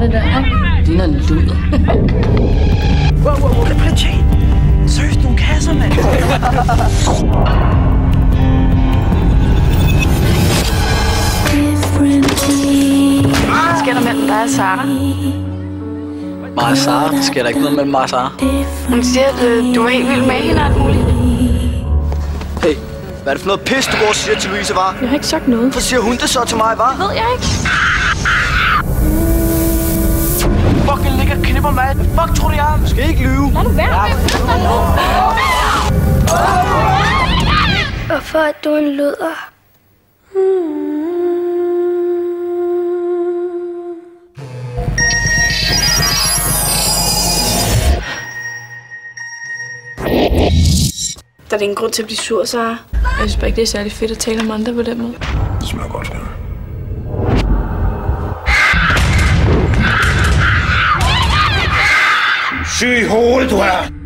det der, ikke? Det ligner en luder. Wow, politik! Seriøst, nogle kasser, mand! Hvad sker der mellem dig og Sara? Mig og Sara? Der sker der ikke noget mellem mig og Sara. Hun siger, at du var helt vild med hende og alt muligt. Hey, hvad er det for noget pis, du går og siger til Louise, var? Jeg har ikke sagt noget. Hvorfor siger hun det så til mig, var? Ved jeg ikke. Fucking ligger og knipper mig. Hvad fuck tror du, jeg er? Du skal ikke lyve. Lad nu være. Hvorfor er du en luder? Der er ingen grund til at blive sur, Sara. Jeg synes bare ikke, det er særlig fedt at tale om andre på den måde. Det smager godt, skat. Syg i hovedet, du er!